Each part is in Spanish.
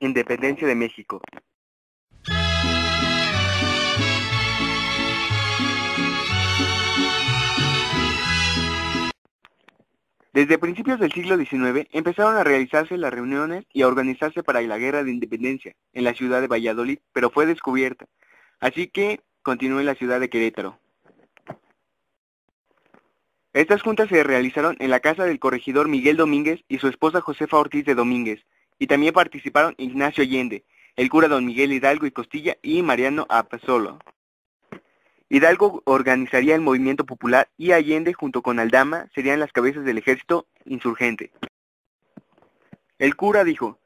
Independencia de México. Desde principios del siglo XIX empezaron a realizarse las reuniones y a organizarse para la Guerra de Independencia en la ciudad de Valladolid, pero fue descubierta, así que continuó en la ciudad de Querétaro. Estas juntas se realizaron en la casa del corregidor Miguel Domínguez y su esposa Josefa Ortiz de Domínguez, y también participaron Ignacio Allende, el cura don Miguel Hidalgo y Costilla y Mariano Apasolo. Hidalgo organizaría el movimiento popular y Allende junto con Aldama serían las cabezas del ejército insurgente. El cura dijo: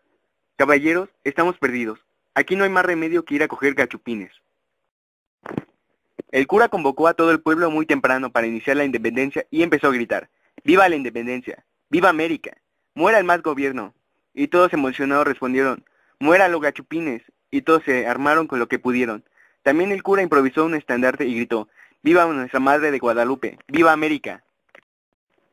caballeros, estamos perdidos, aquí no hay más remedio que ir a coger gachupines. El cura convocó a todo el pueblo muy temprano para iniciar la independencia y empezó a gritar: ¡viva la independencia! ¡Viva América! ¡Muera el mal gobierno! Y todos emocionados respondieron: ¡muera los gachupines! Y todos se armaron con lo que pudieron. También el cura improvisó un estandarte y gritó: ¡viva nuestra Madre de Guadalupe! ¡Viva América!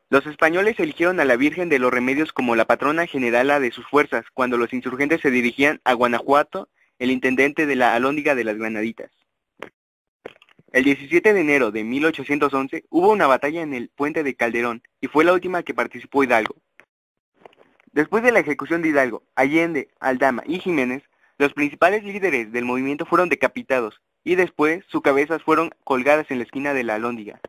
Los españoles eligieron a la Virgen de los Remedios como la patrona generala de sus fuerzas cuando los insurgentes se dirigían a Guanajuato, el intendente de la Alhóndiga de las Granaditas. El 17 de enero de 1811 hubo una batalla en el puente de Calderón y fue la última que participó Hidalgo. Después de la ejecución de Hidalgo, Allende, Aldama y Jiménez, los principales líderes del movimiento fueron decapitados y después sus cabezas fueron colgadas en la esquina de la Alhóndiga.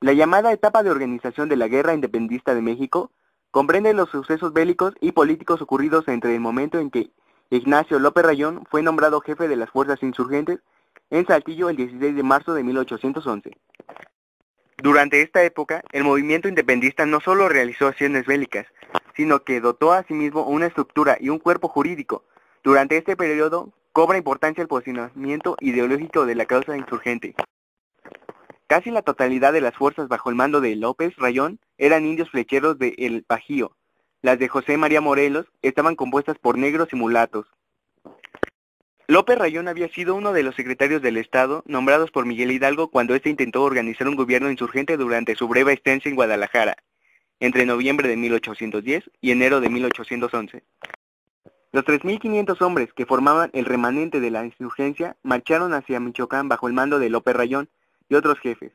La llamada etapa de organización de la Guerra Independentista de México comprende los sucesos bélicos y políticos ocurridos entre el momento en que Ignacio López Rayón fue nombrado jefe de las fuerzas insurgentes en Saltillo el 16 de marzo de 1811. Durante esta época, el movimiento independentista no solo realizó acciones bélicas, sino que dotó a sí mismo una estructura y un cuerpo jurídico. Durante este periodo, cobra importancia el posicionamiento ideológico de la causa insurgente. Casi la totalidad de las fuerzas bajo el mando de López Rayón eran indios flecheros de El Bajío. Las de José María Morelos estaban compuestas por negros y mulatos. López Rayón había sido uno de los secretarios del Estado nombrados por Miguel Hidalgo cuando éste intentó organizar un gobierno insurgente durante su breve estancia en Guadalajara, entre noviembre de 1810 y enero de 1811. Los 3.500 hombres que formaban el remanente de la insurgencia marcharon hacia Michoacán bajo el mando de López Rayón y otros jefes.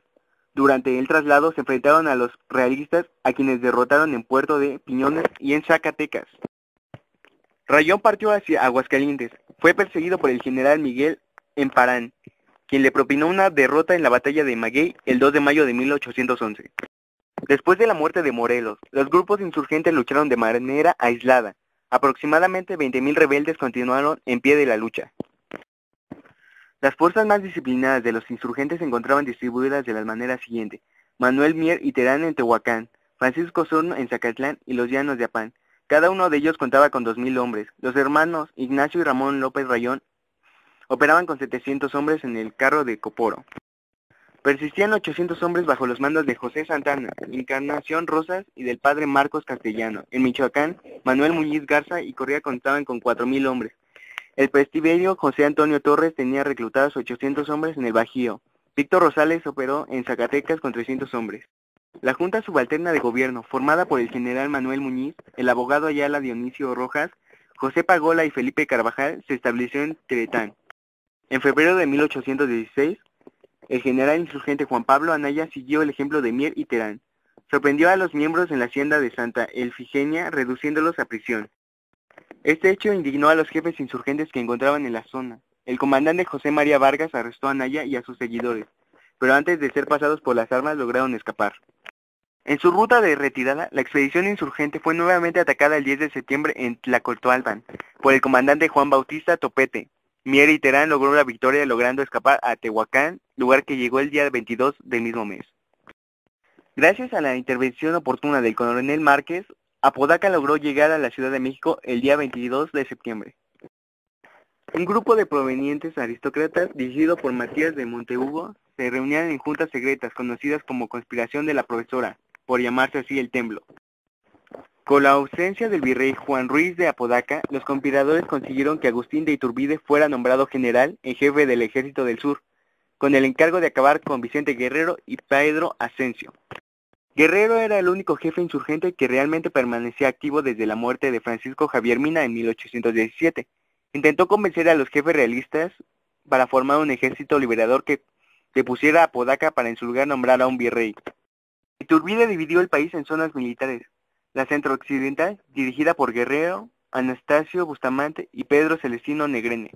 Durante el traslado se enfrentaron a los realistas, a quienes derrotaron en Puerto de Piñones y en Zacatecas. Rayón partió hacia Aguascalientes. Fue perseguido por el general Miguel Emparán, quien le propinó una derrota en la batalla de Maguey el 2 de mayo de 1811. Después de la muerte de Morelos, los grupos insurgentes lucharon de manera aislada. Aproximadamente 20.000 rebeldes continuaron en pie de la lucha. Las fuerzas más disciplinadas de los insurgentes se encontraban distribuidas de la manera siguiente: Manuel Mier y Terán en Tehuacán, Francisco Osorno en Zacatlán y los Llanos de Apán. Cada uno de ellos contaba con 2.000 hombres. Los hermanos Ignacio y Ramón López Rayón operaban con 700 hombres en el carro de Coporo. Persistían 800 hombres bajo los mandos de José Santana, Encarnación Rosas y del padre Marcos Castellano. En Michoacán, Manuel Muñiz Garza y Correa contaban con 4.000 hombres. El prestiverio José Antonio Torres tenía reclutados 800 hombres en el Bajío. Víctor Rosales operó en Zacatecas con 300 hombres. La Junta Subalterna de Gobierno, formada por el general Manuel Muñiz, el abogado Ayala Dionisio Rojas, José Pagola y Felipe Carvajal, se estableció en Teretán. En febrero de 1816, el general insurgente Juan Pablo Anaya siguió el ejemplo de Mier y Terán. Sorprendió a los miembros en la hacienda de Santa Elfigenia, reduciéndolos a prisión. Este hecho indignó a los jefes insurgentes que encontraban en la zona. El comandante José María Vargas arrestó a Anaya y a sus seguidores, pero antes de ser pasados por las armas lograron escapar. En su ruta de retirada, la expedición insurgente fue nuevamente atacada el 10 de septiembre en Tlacotalpan por el comandante Juan Bautista Topete. Mier y Terán logró la victoria logrando escapar a Tehuacán, lugar que llegó el día 22 del mismo mes. Gracias a la intervención oportuna del coronel Márquez, Apodaca logró llegar a la Ciudad de México el día 22 de septiembre. Un grupo de provenientes aristócratas, dirigido por Matías de Montehugo, se reunían en juntas secretas conocidas como Conspiración de la Profesora, por llamarse así el Templo. Con la ausencia del virrey Juan Ruiz de Apodaca, los conspiradores consiguieron que Agustín de Iturbide fuera nombrado general en jefe del Ejército del Sur, con el encargo de acabar con Vicente Guerrero y Pedro Ascencio. Guerrero era el único jefe insurgente que realmente permanecía activo desde la muerte de Francisco Javier Mina en 1817. Intentó convencer a los jefes realistas para formar un ejército liberador que pusiera a Podaca para en su lugar nombrar a un virrey. Iturbide dividió el país en zonas militares. La centro-occidental, dirigida por Guerrero, Anastasio Bustamante y Pedro Celestino Negrene.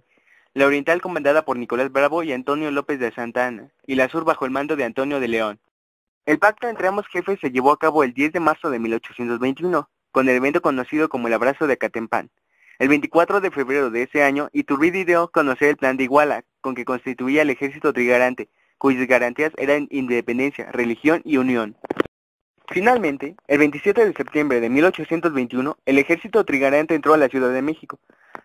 La oriental, comandada por Nicolás Bravo y Antonio López de Santa Anna, y la sur bajo el mando de Antonio de León. El pacto entre ambos jefes se llevó a cabo el 10 de marzo de 1821, con el evento conocido como el Abrazo de Acatempán. El 24 de febrero de ese año, Iturbide dio a conocer el Plan de Iguala, con que constituía el ejército trigarante, cuyas garantías eran independencia, religión y unión. Finalmente, el 27 de septiembre de 1821, el ejército trigarante entró a la Ciudad de México.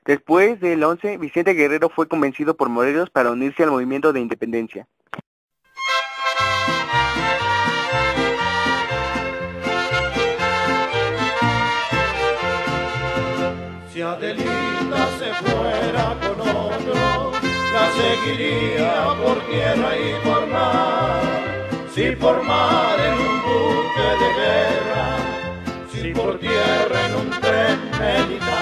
Después del 11, Vicente Guerrero fue convencido por Morelos para unirse al movimiento de independencia. Si Adelita se fuera con otro, la seguiría por tierra y por mar. Si por mar en un buque de guerra, si por tierra en un tren militar.